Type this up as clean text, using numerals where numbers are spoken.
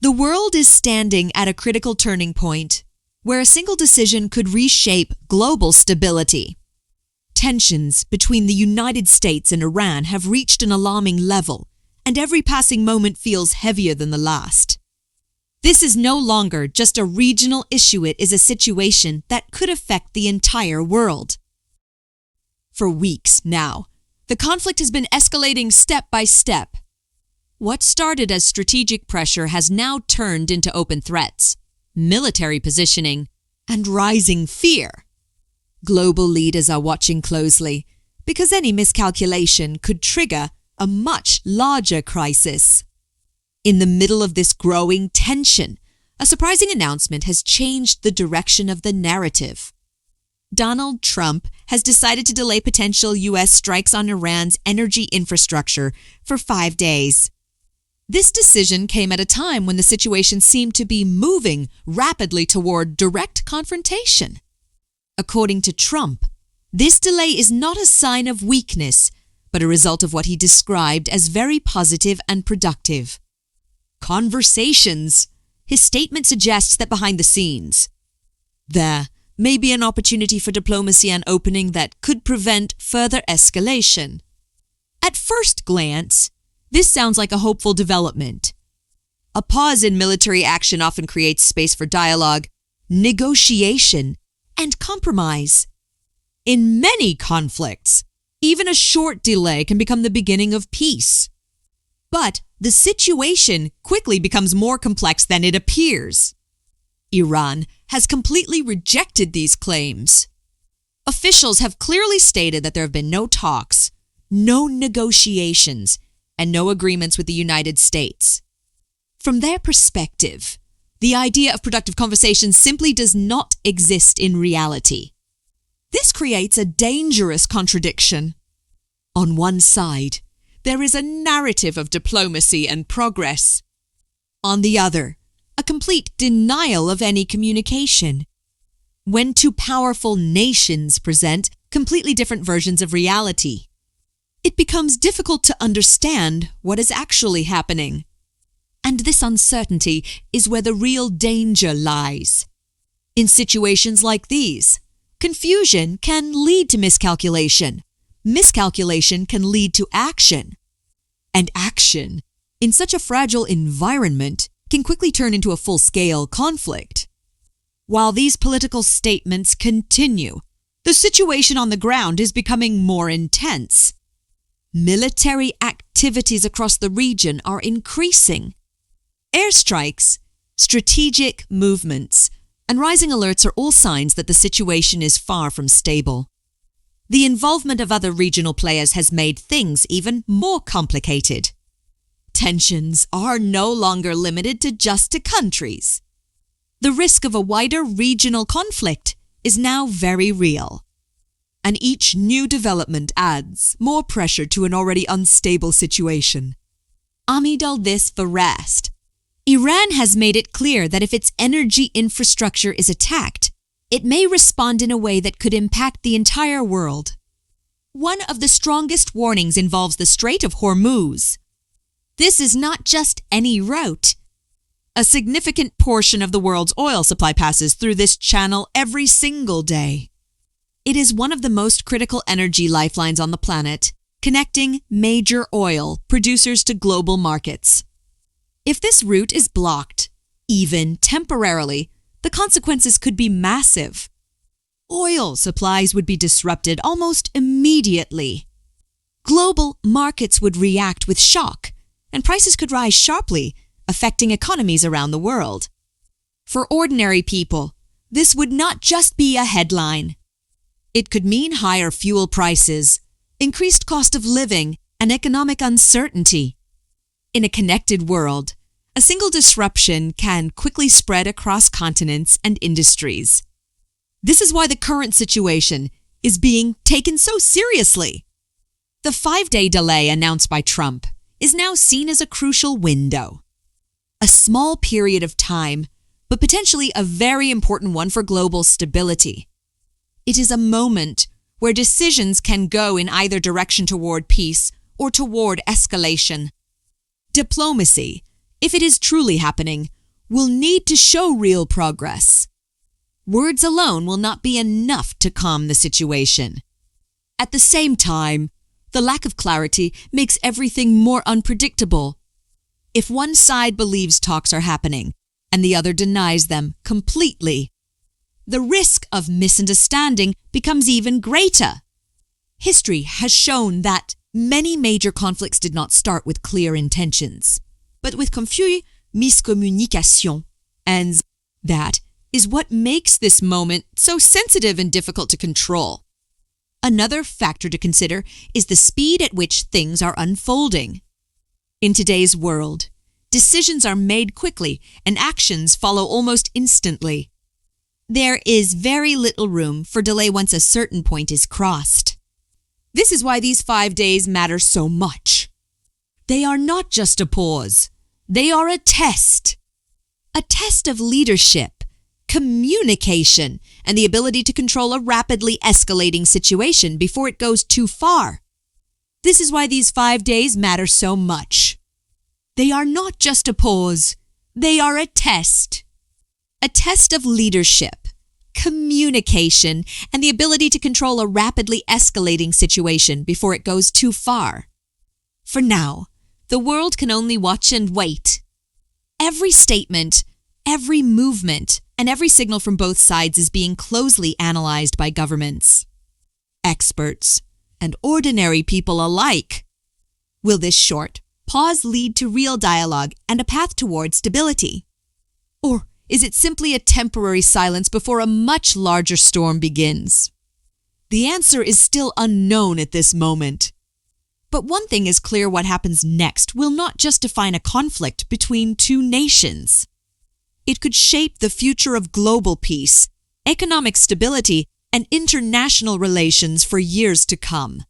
The world is standing at a critical turning point, where a single decision could reshape global stability. Tensions between the United States and Iran have reached an alarming level, and every passing moment feels heavier than the last. This is no longer just a regional issue, it is a situation that could affect the entire world. For weeks now, the conflict has been escalating step by step. What started as strategic pressure has now turned into open threats, military positioning, and rising fear. Global leaders are watching closely because any miscalculation could trigger a much larger crisis. In the middle of this growing tension, a surprising announcement has changed the direction of the narrative. Donald Trump has decided to delay potential U.S. strikes on Iran's energy infrastructure for 5 days. This decision came at a time when the situation seemed to be moving rapidly toward direct confrontation. According to Trump, this delay is not a sign of weakness, but a result of what he described as very positive and productive conversations. His statement suggests that behind the scenes, there may be an opportunity for diplomacy and opening that could prevent further escalation. At first glance, this sounds like a hopeful development. A pause in military action often creates space for dialogue, negotiation, and compromise. In many conflicts, even a short delay can become the beginning of peace. But the situation quickly becomes more complex than it appears. Iran has completely rejected these claims. Officials have clearly stated that there have been no talks, no negotiations, and no agreements with the United States. From their perspective, the idea of productive conversations simply does not exist in reality. This creates a dangerous contradiction. On one side, there is a narrative of diplomacy and progress. On the other, a complete denial of any communication. When two powerful nations present completely different versions of reality, it becomes difficult to understand what is actually happening. And this uncertainty is where the real danger lies. In situations like these, confusion can lead to miscalculation. Miscalculation can lead to action. And action, in such a fragile environment, can quickly turn into a full-scale conflict. While these political statements continue, the situation on the ground is becoming more intense. Military activities across the region are increasing. Airstrikes, strategic movements, and rising alerts are all signs that the situation is far from stable. The involvement of other regional players has made things even more complicated. Tensions are no longer limited to just countries. The risk of a wider regional conflict is now very real. And each new development adds more pressure to an already unstable situation. Amid all this rest, Iran has made it clear that if its energy infrastructure is attacked, it may respond in a way that could impact the entire world. One of the strongest warnings involves the Strait of Hormuz. This is not just any route. A significant portion of the world's oil supply passes through this channel every single day. It is one of the most critical energy lifelines on the planet, connecting major oil producers to global markets. If this route is blocked, even temporarily, the consequences could be massive. Oil supplies would be disrupted almost immediately. Global markets would react with shock, and prices could rise sharply, affecting economies around the world. For ordinary people, this would not just be a headline. It could mean higher fuel prices, increased cost of living, and economic uncertainty. In a connected world, a single disruption can quickly spread across continents and industries. This is why the current situation is being taken so seriously. The 5-day delay announced by Trump is now seen as a crucial window. A small period of time, but potentially a very important one for global stability. It is a moment where decisions can go in either direction toward peace or toward escalation. Diplomacy if it is truly happening, will need to show real progress. Words alone will not be enough to calm the situation. At the same time, the lack of clarity makes everything more unpredictable. If one side believes talks are happening and the other denies them completely, the risk of misunderstanding becomes even greater. History has shown that many major conflicts did not start with clear intentions, but with confus, miscommunication, and that is what makes this moment so sensitive and difficult to control. Another factor to consider is the speed at which things are unfolding. In today's world, decisions are made quickly and actions follow almost instantly. There is very little room for delay once a certain point is crossed. This is why these 5 days matter so much. They are not just a pause. They are a test. A test of leadership, communication, and the ability to control a rapidly escalating situation before it goes too far. This is why these 5 days matter so much. They are not just a pause. They are a test. A test of leadership, communication, and the ability to control a rapidly escalating situation before it goes too far. For now, the world can only watch and wait. Every statement, every movement, and every signal from both sides is being closely analyzed by governments, experts, and ordinary people alike. Will this short pause lead to real dialogue and a path toward stability? Or is it simply a temporary silence before a much larger storm begins? The answer is still unknown at this moment. But one thing is clear: what happens next will not just define a conflict between two nations. It could shape the future of global peace, economic stability, and international relations for years to come.